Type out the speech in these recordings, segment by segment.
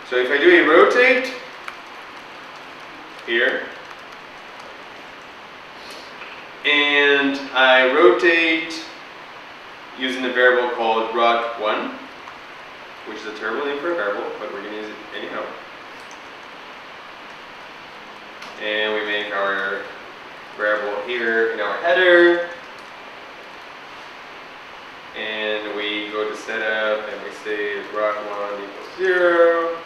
So if I do a rotate here, and I rotate using a variable called rot1, which is a terrible name for a variable, but we're going to use it anyhow. And we make our variable here in our header. And we go to setup and we say rot1 equals 0.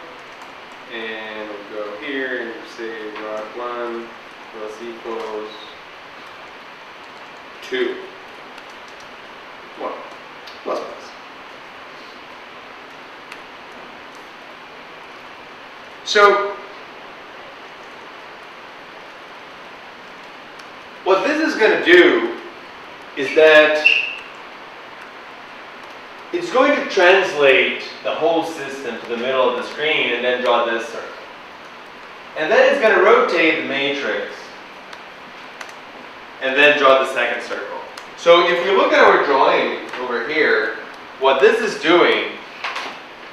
And we go here and we say rot1 plus equals 2. 1 plus plus. So what this is going to do is that it's going to translate the whole system to the middle of the screen and then draw this circle. And then it's going to rotate the matrix and then draw the second circle. So if you look at our drawing over here, what this is doing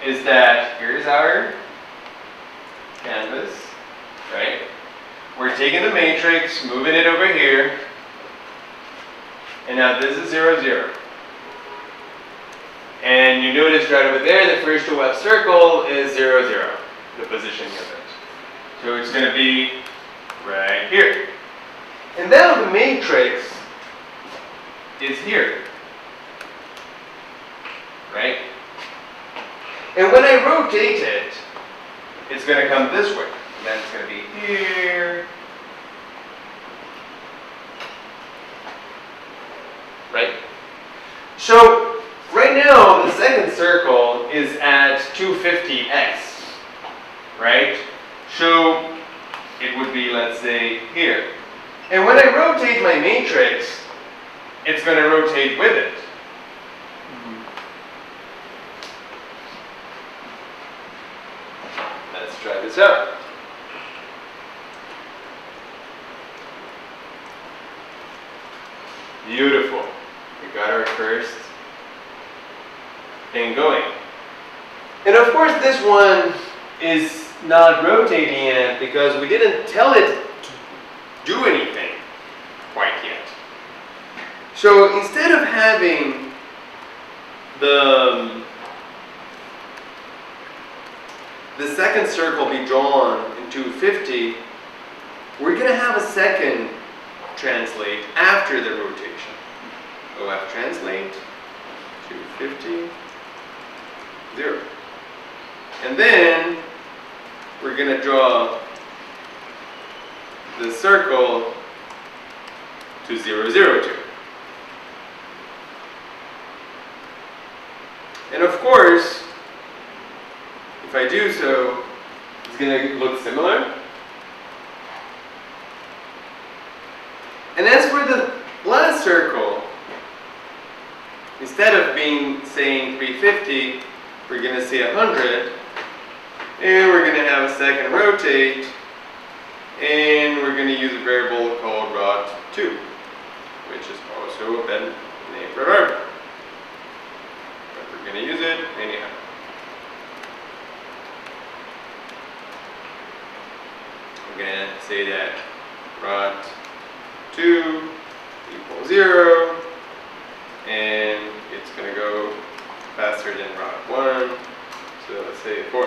is that here's our canvas, right? We're taking the matrix, moving it over here, and now this is 0, 0. And you notice right over there, the first to left circle is 0, 0, the positioning of it. So it's going to be right here. And now the matrix is here, right? And when I rotate it, it's going to come this way. And then it's going to be here, right? So right now, the second circle is at 250x, right? So it would be, let's say, here. And when I rotate my matrix, it's going to rotate with it. Let's try this out. Beautiful. We got our first thing going. And of course this one is not rotating yet because we didn't tell it to do anything quite yet. So instead of having the second circle be drawn in 250, we're going to have a second translate after the rotation. OF translate, 250, 0. And then we're going to draw the circle to 0, 0, 2. And of course, if I do so, it's going to look similar. And as for the last circle, instead of saying 350, we're going to say 100. And we're going to have a second rotate. And we're going to use a variable called rot2, which is also then name for a variable. But we're going to use it anyhow. I'm going to say that rot2 equals 0. And it's going to go faster than rot1. So let's say 4.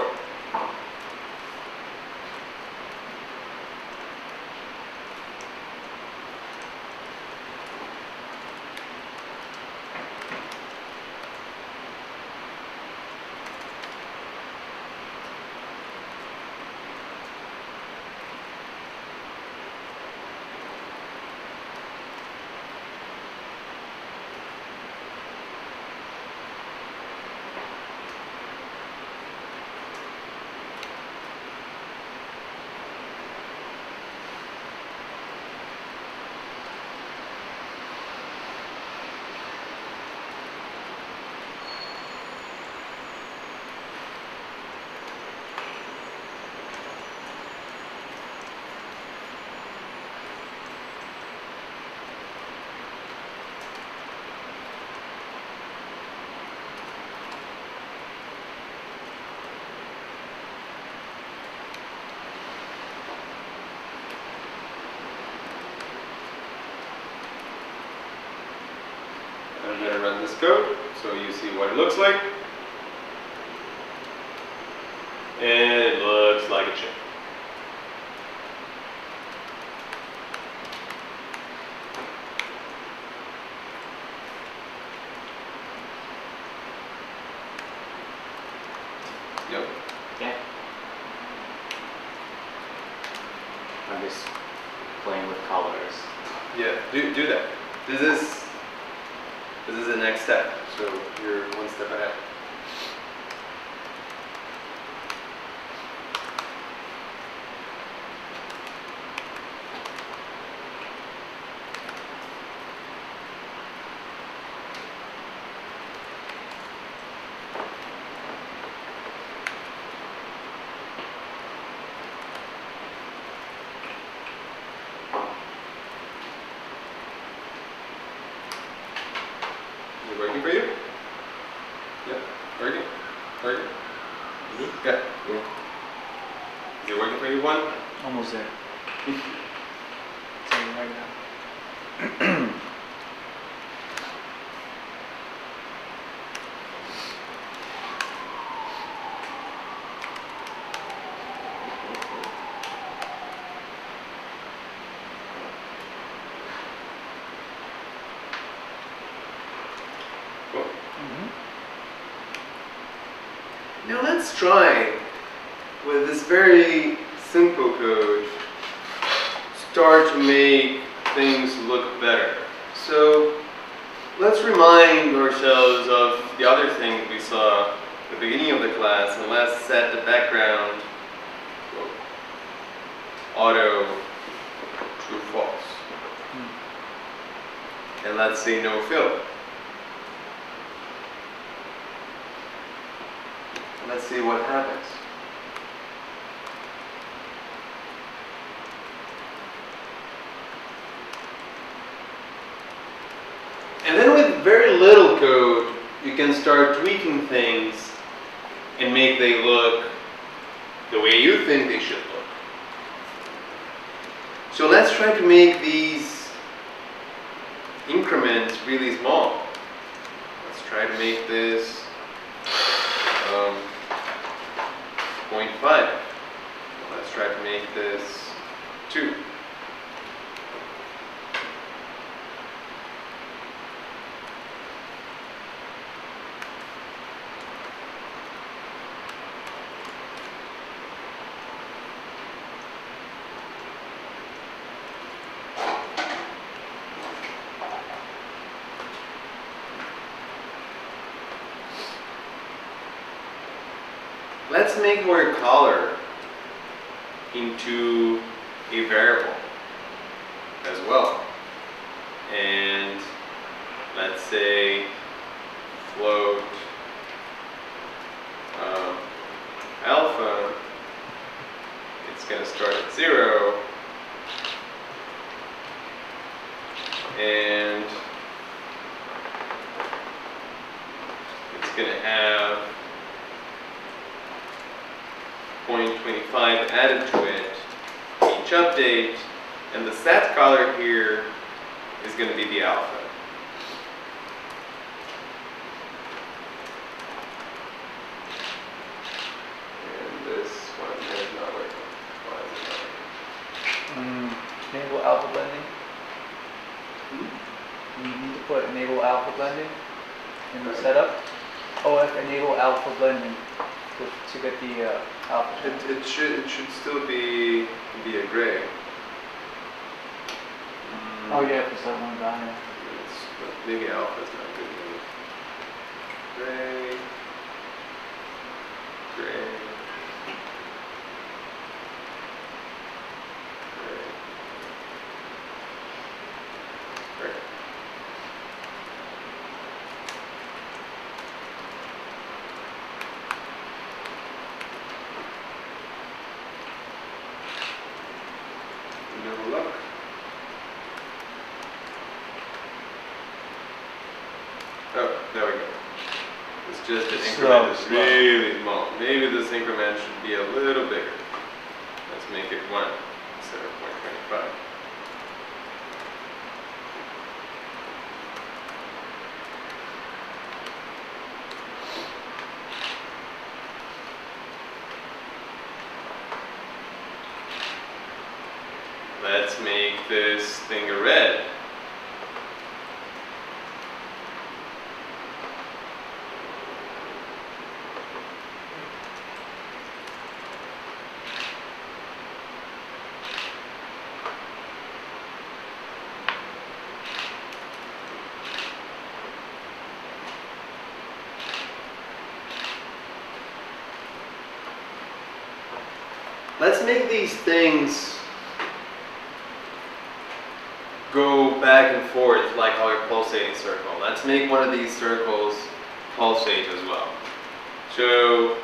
I'm going to run this code so you see what it looks like. And it looks like a chip. Yep. Okay. I'm just playing with colors. Yeah, do that. This is the next step, so you're one step ahead. Is it working for you? Yeah, working? Working? Yeah. Yeah. Is it working for you, one? Almost there. Tell you right now. Cool. Mhm. Now let's try with this very simple code start to make things look better. So let's remind ourselves of the other thing we saw at the beginning of the class, and let's set the background auto true false. And let's say no fill. Let's see what happens. And then with very little code, you can start tweaking things and make they look the way you think they should look. So let's try to make these increments really small. Let's try to make this 0.5. Let's try to make this 2. Let's make our color into a variable as well. And let's say float alpha. It's going to start at 0. And it's going to have 0.25 added to it each update, and the set color here is going to be the alpha. And this one is not working. Why is it not working? Enable alpha blending. You need to put enable alpha blending in the setup. OF enable alpha blending to get the alpha. It should still be a gray. Oh yeah, because that one down here. Maybe alpha is not good enough. Gray. Gray. Gray. Gray. No luck. Oh, there we go. It's just an increment is really small. Maybe this increment should be a little bigger. Let's make it 1 instead of 0.25. make this thing a red. Let's make these things go back and forth like our pulsating circle. Let's make one of these circles pulsate as well. So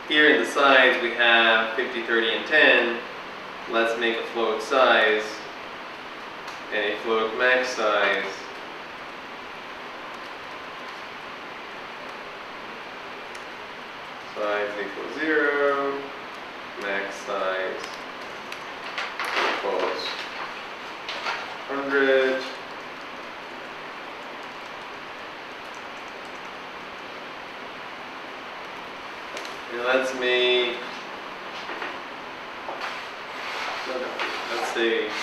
here in the sides we have 50, 30, and 10. Let's make a float size and a float max size. Size equals 0. Max size equals 100. And let's make, let's say 60.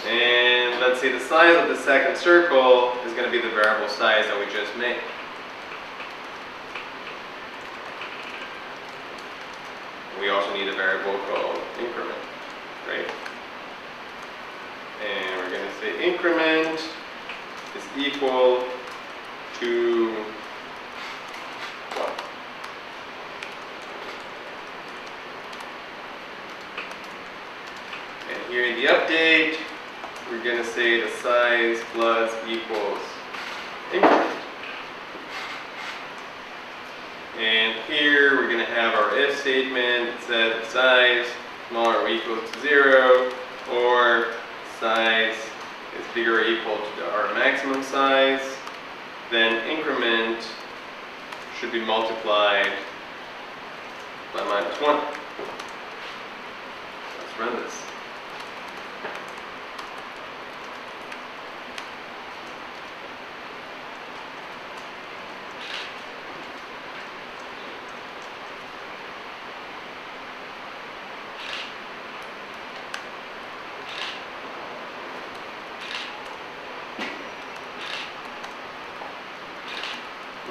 And let's say the size of the second circle is going to be the variable size that we just made. We also need a variable called increment, right? And we're going to say increment is equal to 1. And here in the update, we're going to say the size plus equals increment. And here we're going to have our if statement. It says the size smaller or equal to 0, or size is bigger or equal to our maximum size. Then increment should be multiplied by -1. Let's run this.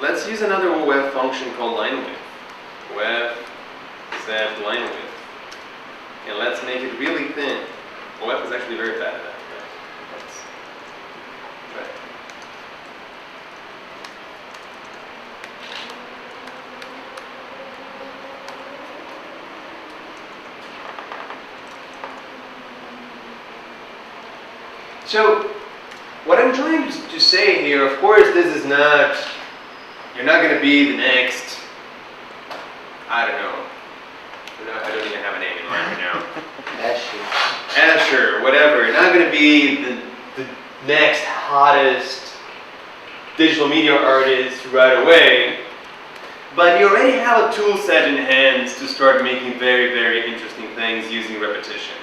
Let's use another OF function called line width. OF set line width. And let's make it really thin. OF is actually very bad at that. Let's try it. So, what I'm trying to say here, of course, this is not, you're not going to be the next, I don't know, I don't even have a name in mind right now. Asher, whatever. You're not going to be the next hottest digital media artist right away, but you already have a tool set in hand to start making very, very interesting things using repetition.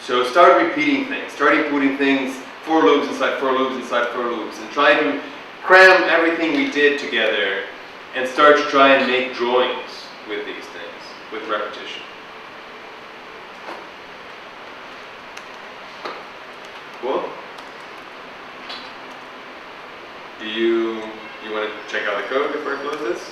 So start repeating things, starting putting things, for loops inside for loops inside for loops, and try to cram everything we did together and start to try and make drawings with these things, with repetition. Cool? Do you want to check out the code before I close this?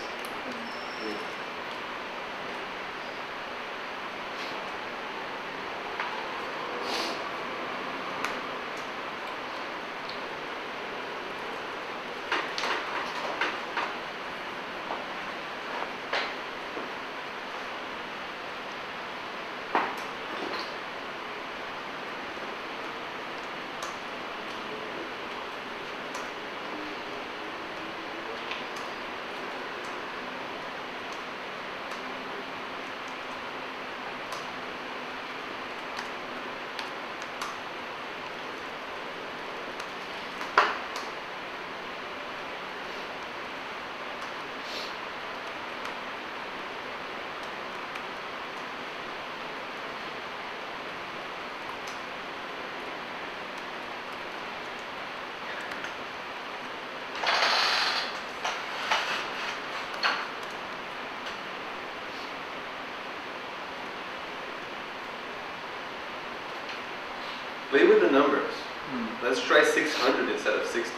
Play with the numbers. Hmm. Let's try 600 instead of 60.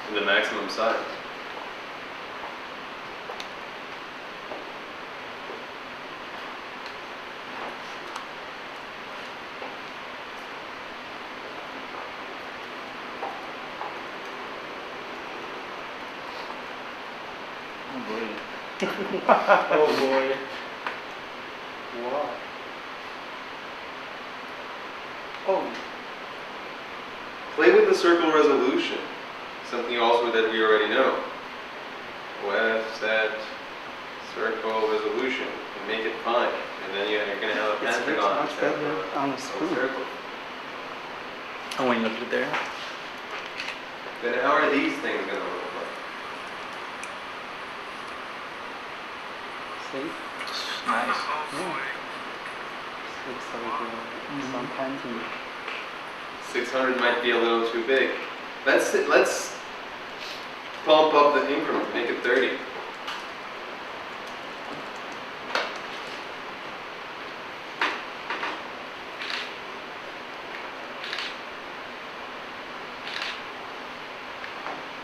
In the maximum size. Oh boy. Oh boy. Wow. Oh. Play with the circle resolution. Something also that we already know. OF set circle resolution and make it fine. And then you're going to have a It's pentagon much instead of better on a a spoon. circle. Oh, when you look at it there. Then how are these things going to look like? See? Nice. Yeah. It's like sometimes in 600 might be a little too big. Let's pump up the increment, make it 30.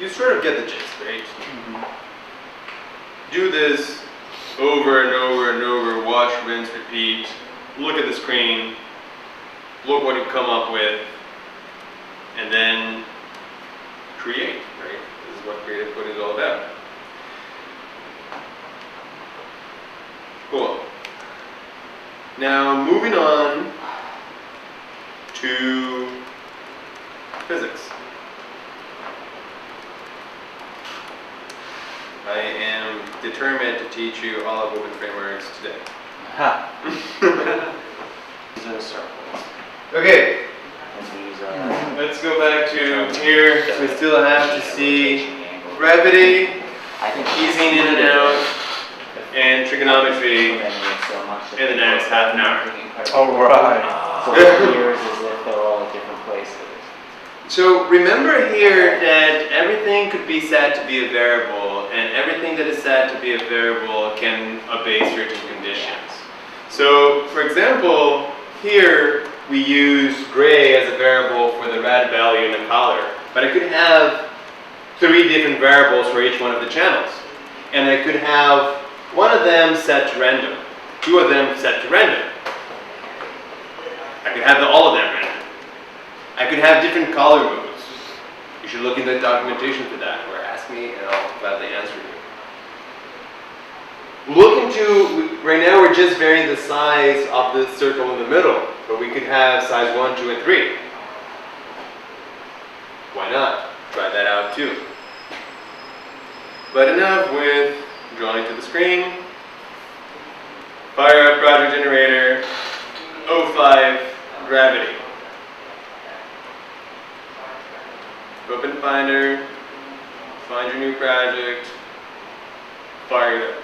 You sort of get the gist, right? Do this over and over and over, watch, rinse, repeat, look at the screen, look what you come up with, and then create, right? This is what creative coding is all about. Cool. Now moving on to physics. I am determined to teach you all of openFrameworks today. Ha. These are the circles. Okay, And these are let's go back to here. We still have to see rotating angles. gravity, I think easing in and out, and trigonometry so much in the next half an hour. All right. So it appears as if they're all at different places. So remember here that everything could be set to be a variable, and everything that is set to be a variable can obey certain conditions. So, for example, here we use gray as a variable for the red value in the color, but I could have 3 different variables for each one of the channels, and I could have one of them set to random, 2 of them set to random. I could have all of them random. I could have different color modes. You should look in the documentation for that, or ask me and I'll gladly answer you. Look into, right now we're just varying the size of the circle in the middle, but we could have size 1, 2, and 3. Why not? Try that out too. But enough with drawing to the screen. Fire up project generator, 05, gravity. Open Finder, find your new project, fire it up.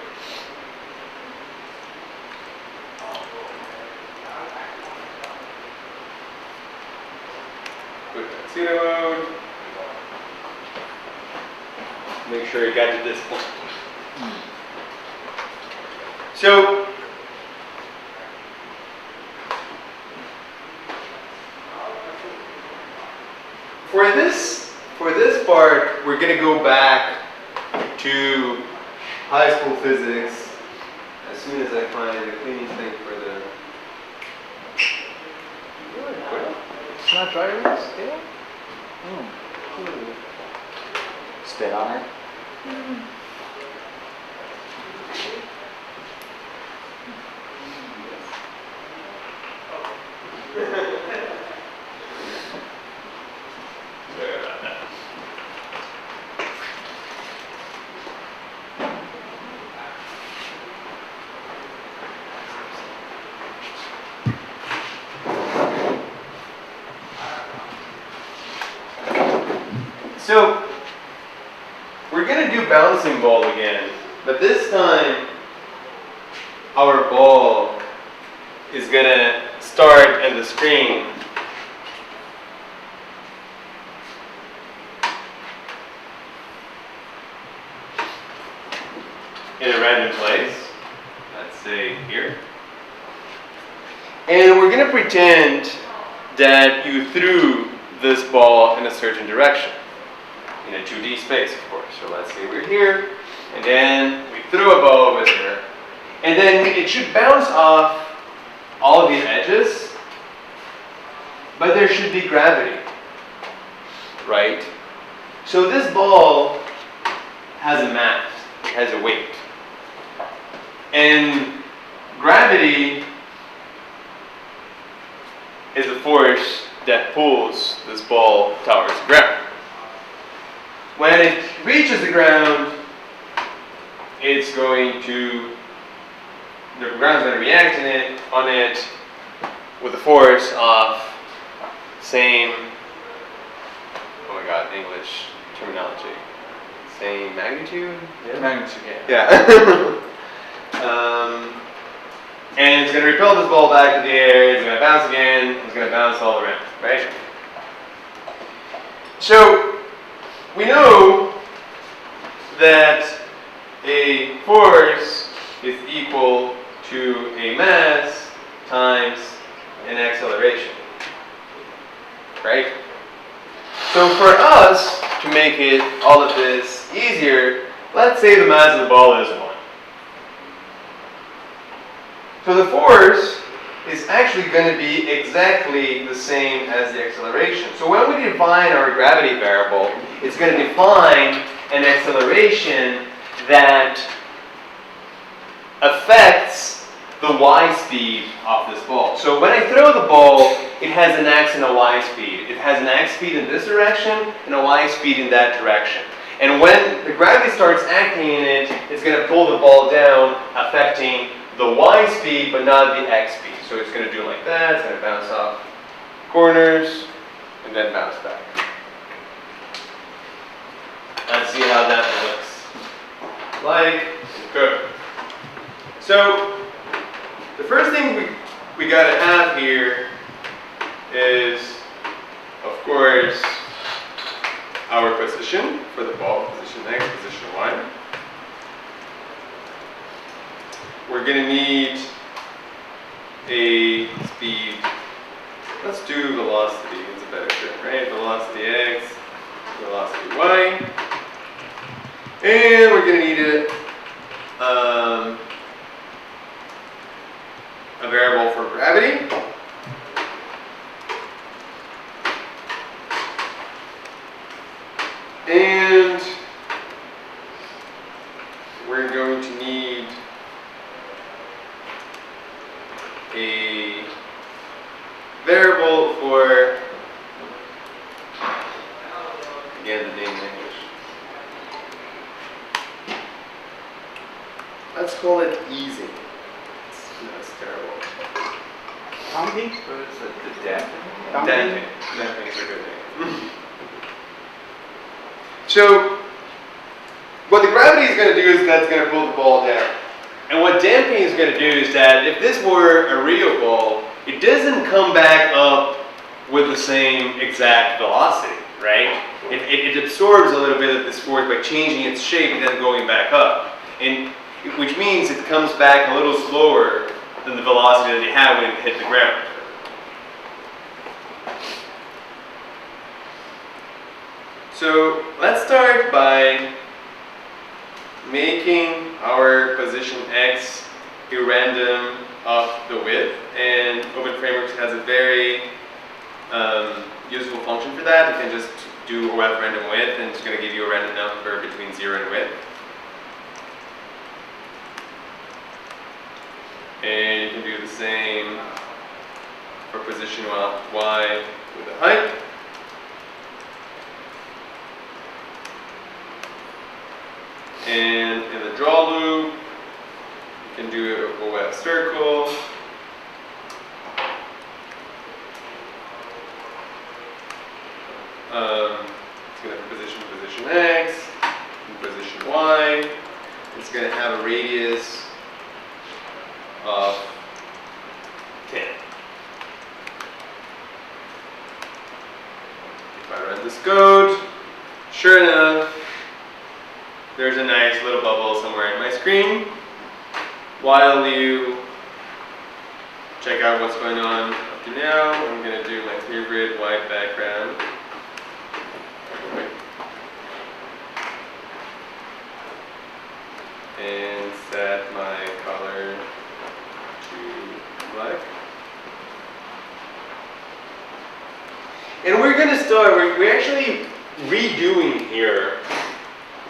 Put tuxedo mode. Make sure you got to this point. So, for this part, we're going to go back to high school physics as soon as I find the cleanest thing for the... It's not dry erase scale? Spit on it. Sorry about that. So, we're going to do bouncing ball again, but this time our ball is going to start at the screen. In a random place, let's say here. And we're going to pretend that you threw this ball in a certain direction, in a 2D space, of course. So let's say we're here, and then we threw a ball over there, and then it should bounce off all of these edges, but there should be gravity, right? So this ball has a mass, it has a weight, and gravity is a force that pulls this ball towards the ground. When it reaches the ground, it's going to, the ground's going to react on it with the force of same, oh my god, English terminology, same magnitude? Yeah. Magnitude, yeah. Yeah. And it's going to repel this ball back to the air, it's going to bounce again, it's going to bounce all around, right? So, we know that a force is equal to a mass times an acceleration, right? So for us to make it all of this easier, let's say the mass of the ball is 1. So the force is actually going to be exactly the same as the acceleration. So when we define our gravity variable, it's going to define an acceleration that affects the y speed of this ball. So when I throw the ball, it has an x and a y speed. It has an x speed in this direction and a y speed in that direction. And when the gravity starts acting in it, it's going to pull the ball down, affecting the y speed but not the x speed. So it's going to do like that, it's going to bounce off corners and then bounce back. Let's see how that looks like. Good. So the first thing we got to have here is, of course, our position for the ball, position x, position y. We're going to need a speed. Let's do velocity. It's a better term, right? Velocity x, velocity y. And we're going to need a variable for gravity. And we're going to need a variable for, again, the name in English. Let's call it easing. That's terrible. Damping? What is it? The damping? Damping. Damping is a good name. So, what the gravity is going to do is that's going to pull the ball down. And what damping is going to do is that if this were a real ball, it doesn't come back up with the same exact velocity, right? It absorbs a little bit of this force by changing its shape and then going back up. And which means it comes back a little slower than the velocity that it had when it hit the ground. So let's start by making our position x a random of the width, and openFrameworks has a very useful function for that. You can just do OF random width, and it's going to give you a random number between 0 and width. And you can do the same for position y with the height. And in the draw loop, you can do an OF circle. It's going to have position x, and position y. It's going to have a radius of 10. If I run this code, sure enough, there's a nice little bubble somewhere in my screen. While you check out what's going on to know. I'm going to do my favorite white background. And set my color to black. And we're going to start, we're actually redoing here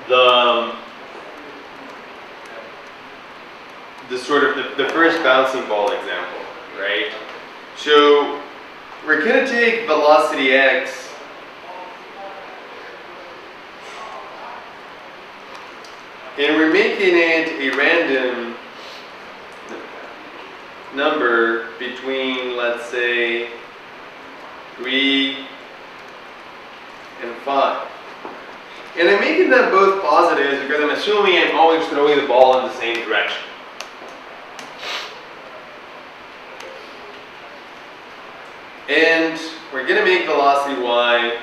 the sort of the first bouncing ball example, right? So we're going to take velocity x and we're making it a random number between, let's say, 3 and 5. And I'm making them both positives because I'm assuming I'm always throwing the ball in the same direction. And we're going to make velocity y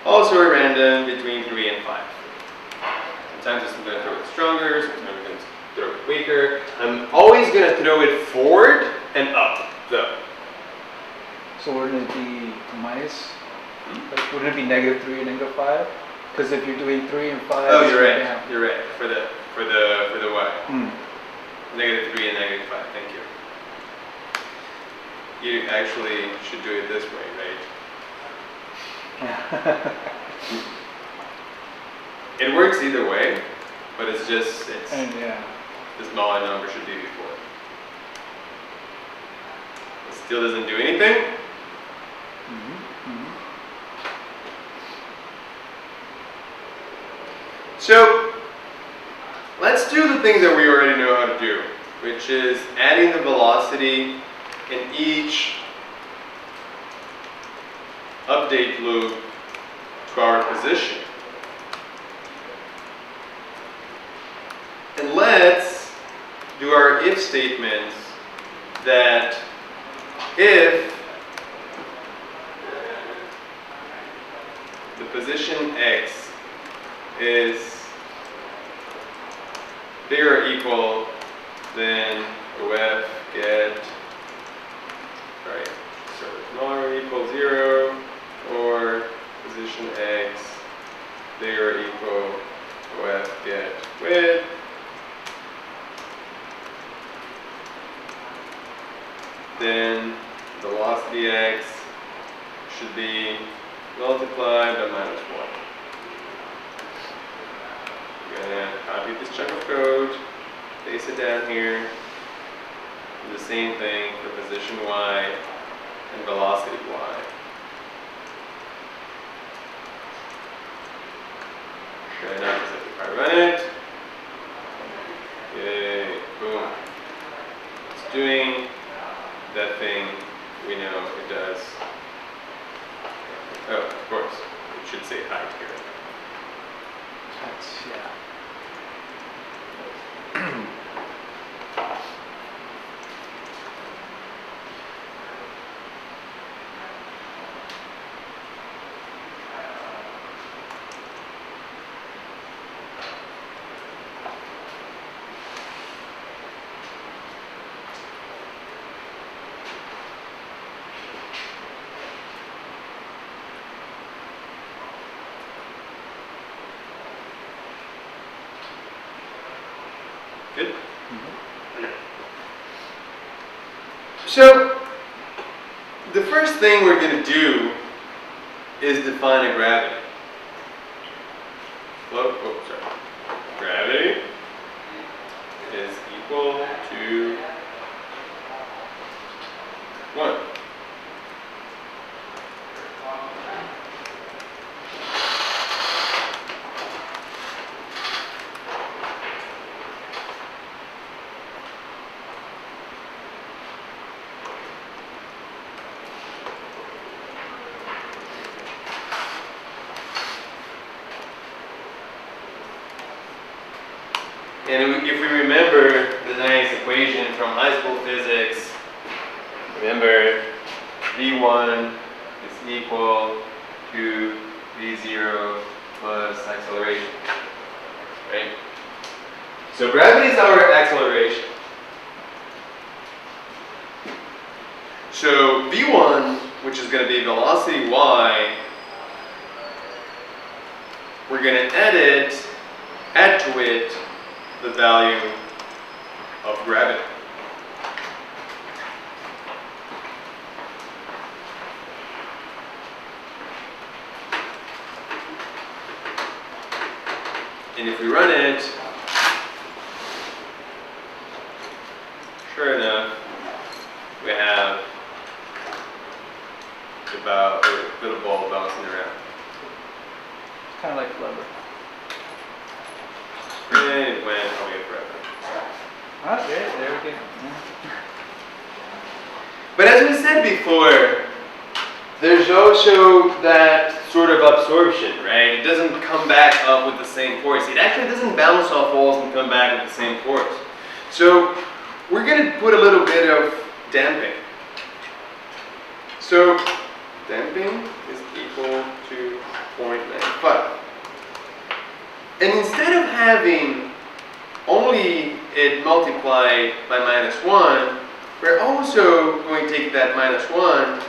also a random between 3 and 5. Sometimes I'm going to throw it stronger, sometimes I'm going to throw it weaker. I'm always going to throw it forward and up, though. So wouldn't it be minus? Like, wouldn't it be -3 and -5? Because if you're doing 3 and 5, Oh, it's you're right. down. You're right. For the y. Hmm. -3 and -5. Thank you. You actually should do it this way, right? It works either way, but it's just And yeah. the smaller number should be before. It still doesn't do anything. Mm-hmm. So let's do the things that we already know how to do, which is adding the velocity in each update loop to our position. And let's do our if statements that if the position x is bigger or equal than OF get, right, so smaller or equal 0, or position x bigger or equal OF get width, then velocity x should be multiplied by -1. I'm gonna copy this chunk of code, paste it down here, do the same thing for position y and velocity y. Okay, now if I run it, yay, boom. It's doing that thing we know it does. Oh, of course, it should say height here. That's, yeah. Good? So, the first thing we're going to do is define a gravity. Sorry. Gravity is equal to 1. And if we remember the nice equation from high school physics, remember V1 is equal to V0 plus acceleration, right? So gravity is our acceleration. So v1, which is going to be velocity y, we're going to add to it the value of gravity. And if we run it, sure enough, we have about a little ball bouncing around. Kind of like flubber. And it went away forever. Ah, there we go. But as we said before, there's also that sort of absorption, right? It doesn't come back up with the same force. It actually doesn't bounce off walls and come back with the same force. So we're going to put a little bit of damping. So damping is equal to 0.95. And instead of having only it multiplied by -1, we're also going to take that -1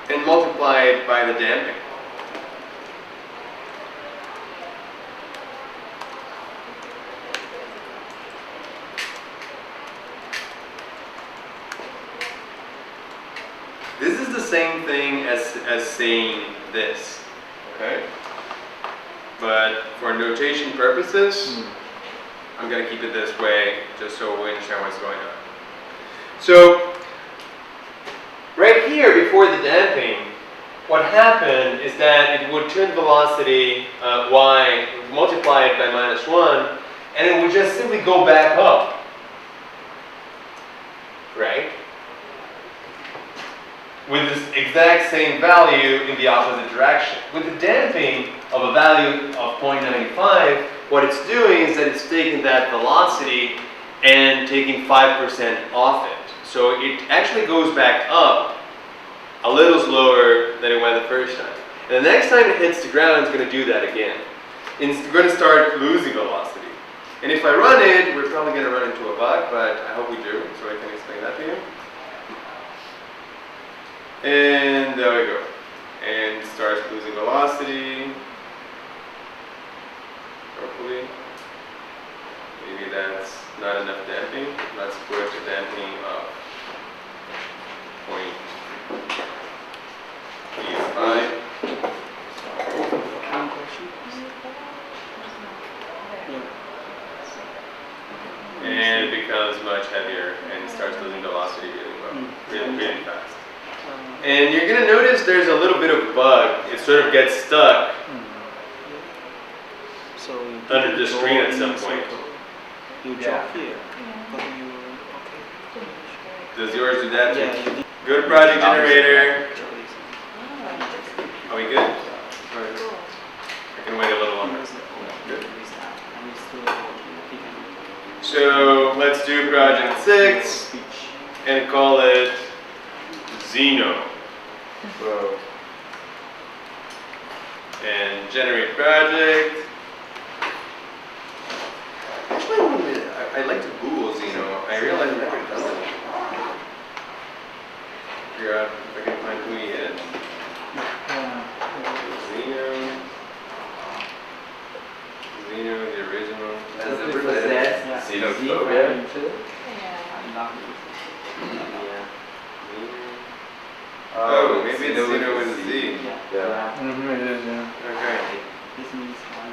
and multiply it by the damping. This is the same thing as saying this, okay? But for notation purposes, I'm going to keep it this way just so we understand what's going on. So, right here before the damping, what happened is that it would turn velocity y, multiply it by -1, and it would just simply go back up, right? With this exact same value in the opposite direction. With the damping of a value of 0.95, what it's doing is that it's taking that velocity and taking 5% off it. So it actually goes back up a little slower than it went the first time. And the next time it hits the ground, it's going to do that again. And it's going to start losing velocity. And if I run it, we're probably going to run into a bug, but I hope we do, so I can explain that to you. And there we go. And it starts losing velocity. Hopefully. Maybe that's not enough damping. Let's put a damping of 0.85. And it becomes much heavier and it starts losing velocity really well, really fast. And you're going to notice there's a little bit of bug. It sort of gets stuck So under the screen at some point. You Yeah. drop here, but you Does yours do that too? yeah, you Go to project generator. Are we good? Or I can wait a little longer. Good. So let's do project 6 and call it Zeno. Whoa. And generate project. Actually, I like to Google Zeno. I realize I've never done it. Figure out if I can find who he is. Zeno, the original. That's the xenophobia. Oh, maybe it's Zeno with a Z. Yeah. Mm-hmm, it is, yeah. Okay.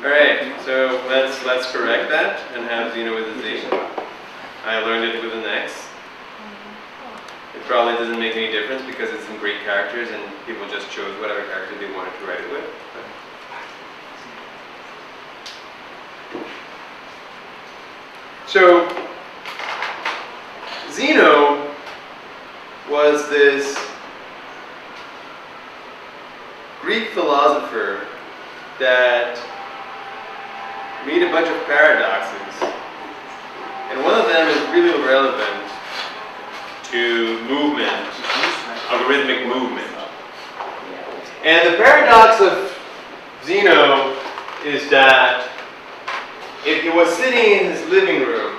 Alright, so let's correct that and have Zeno with a Z. I learned it with an X. It probably doesn't make any difference because it's in Greek characters and people just chose whatever character they wanted to write it with. So, Zeno was this Greek philosopher that made a bunch of paradoxes. And one of them is really relevant to movement, algorithmic movement. And the paradox of Zeno is that if he was sitting in his living room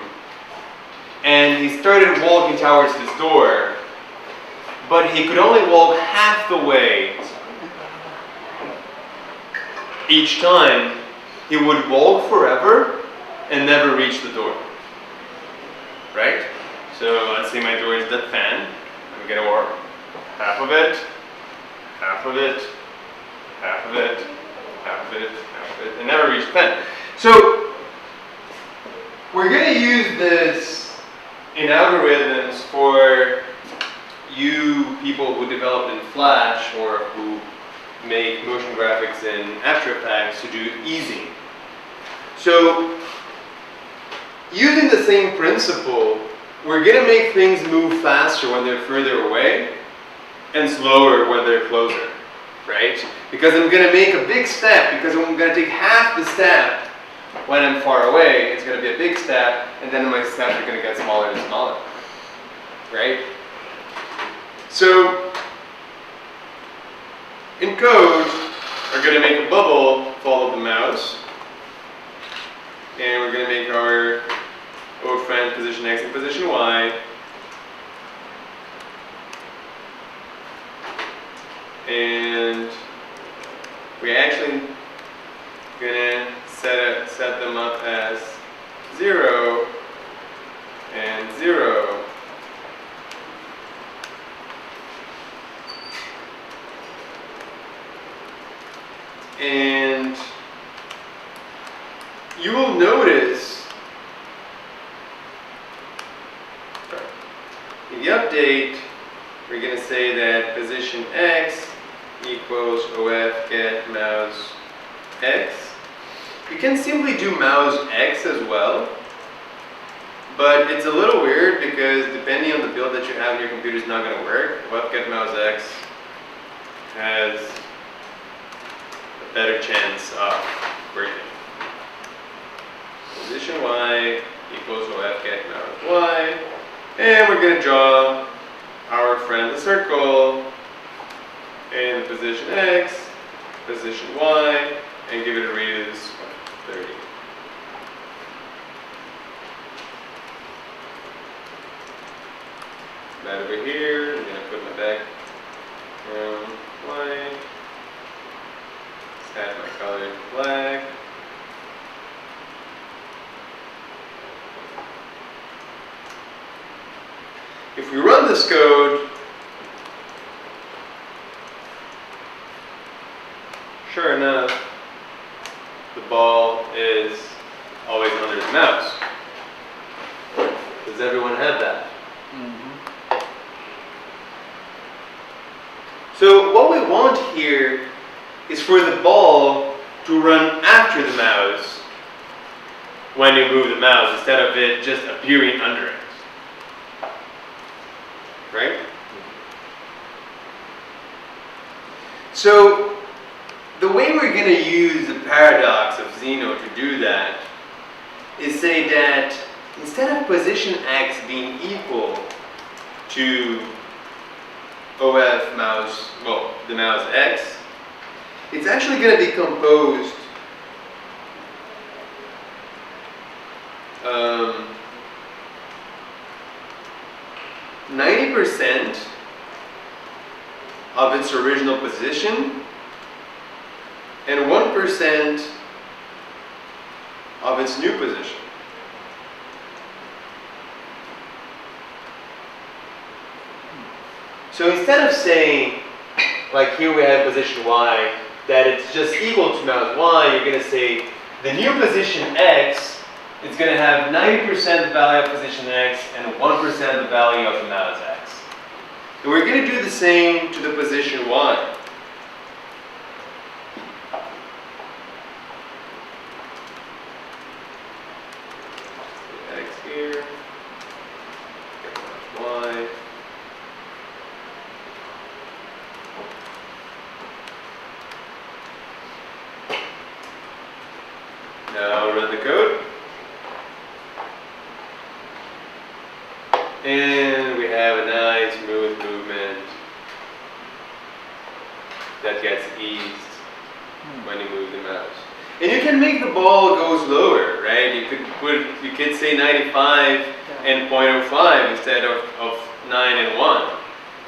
and he started walking towards his door, but he could only walk half the way each time, he would walk forever and never reach the door. Right? So let's say my door is that fan. I'm gonna walk half of it, half of it, half of it, half of it, half of it, and never reach the fan. So we're gonna use this in algorithms for you people who developed in Flash or who make motion graphics in After Effects to do easing. So using the same principle, we're going to make things move faster when they're further away and slower when they're closer, right? Because I'm going to make a big step, because I'm going to take half the step when I'm far away, it's going to be a big step, and then my steps are going to get smaller and smaller, right? So in code, we're going to make a bubble follow the mouse, and we're going to make our openFrameworks position X and position Y, and we're actually going to set them up as 0 and 0. And you will notice in the update, we're going to say that position X equals OF get mouse X. You can simply do mouse X as well, but it's a little weird because depending on the build that you have in your computer, it's not going to work. OF get mouse X has a better chance of working. Position Y equals OF get mouse Y, and we're going to draw our friendly circle in the position X, position Y, and give it a radius of 30. That over here, I'm going to put my background white, add my color black. If we run this code, sure enough, the ball is always under the mouse. Does everyone have that? Mm-hmm. So what we want here is for the ball to run after the mouse when you move the mouse instead of it just appearing under it. Right? So the way we're going to use the paradox of Zeno to do that is say that instead of position X being equal to OF mouse, well, the mouse X, it's actually going to be composed 90% of its original position and 1% of its new position. So instead of saying, like here we have position Y, that it's just equal to mouse Y, you're going to say the new position X is going to have 90% the value of position X and 1% the value of the mouse X. And we're going to do the same to the position Y. X here, Y. Now run the code. And we have a nice smooth movement that gets eased when you move the mouse. And you can make the ball go slower, right? You could say 95 and 0.05 instead of 9 and 1.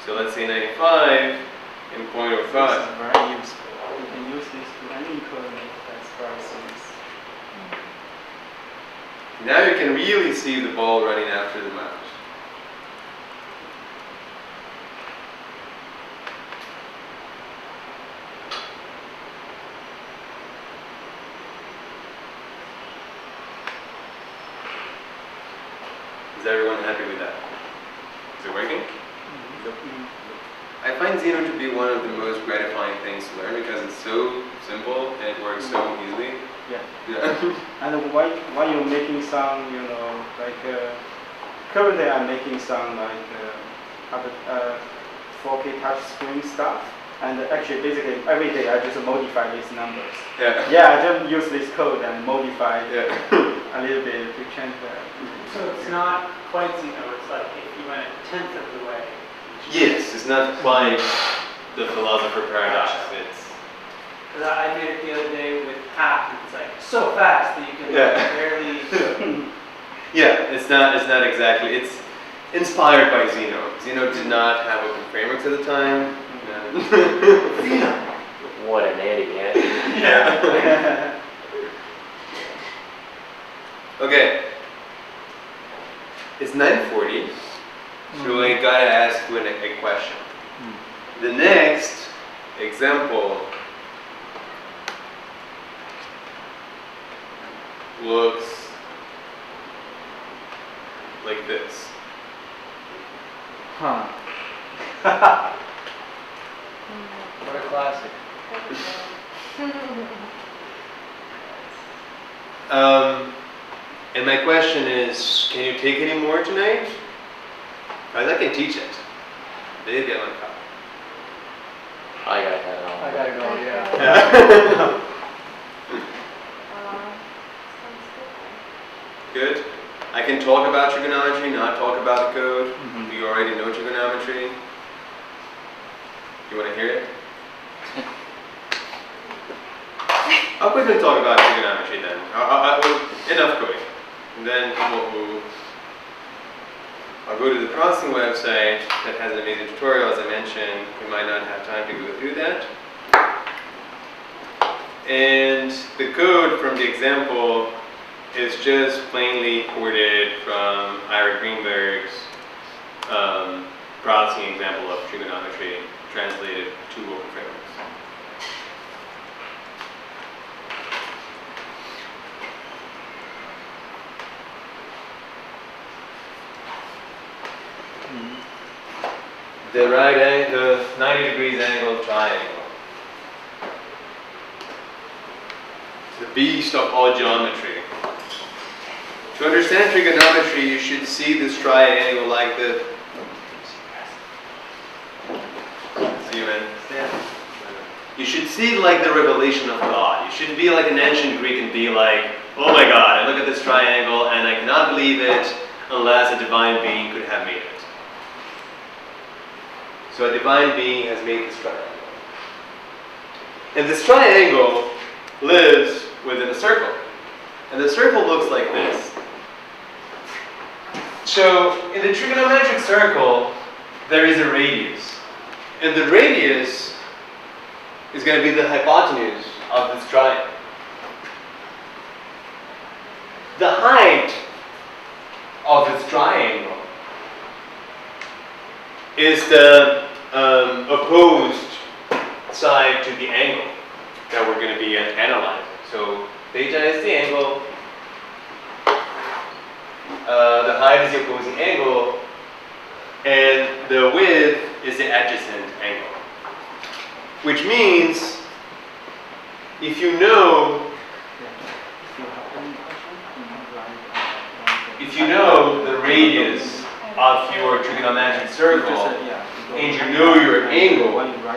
So let's say 95 and 0.05. This is very useful. You can use this to any coordinate that's very serious. Now you can really see the ball running after the mouse. Is everyone happy with that? Is it working? I find Xeno to be one of the most gratifying things to learn because it's so simple and it works so easily. Yeah. Yeah. And when you're making some, you know, like currently I'm making some like 4K touch screen stuff, and actually basically every day I just modify these numbers. Yeah. Yeah, I just use this code and modify Yeah. a little bit to change that. So it's not quite zero, it's like if you went a tenth of the way. Yes, it's not quite the philosopher paradox. It's Because I did it the other day with half, and it's like so fast that you can Yeah. barely. yeah, it's not exactly. It's inspired by Xeno. Xeno did not have openFrameworks at the time. What an idiot. Yeah. Okay. It's 9:40, so I gotta ask you a question. The next example looks like this. Huh. What a classic. And my question is, can you take any more tonight? Because I can teach it. They get my copy. I gotta head on. I gotta go, yeah. Yeah. Good. I can talk about trigonometry, not talk about the code. You already know trigonometry. You want to hear it? I'll quickly talk about trigonometry then. Enough coding. And then I'll go to the processing website that has an amazing tutorial, as I mentioned. We might not have time to go through that. And the code from the example is just plainly ported from Ira Greenberg's processing example of trigonometry translated to openFrameworks. The right angle, the 90 degrees angle triangle. The beast of all geometry. To understand trigonometry, you should see this triangle like this. See, man? You should see like the revelation of God. You shouldn't be like an ancient Greek and be like, oh my God, I look at this triangle and I cannot believe it unless a divine being could have made it. So a divine being has made this triangle. And this triangle lives within a circle. And the circle looks like this. So in the trigonometric circle, there is a radius. And the radius is going to be the hypotenuse of this triangle. The height of this triangle is the opposed side to the angle that we're going to be analyzing. So theta is the angle, the height is the opposing angle, and the width is the adjacent angle. Which means, if you know the radius of your trigonometric circle, and you know your angle,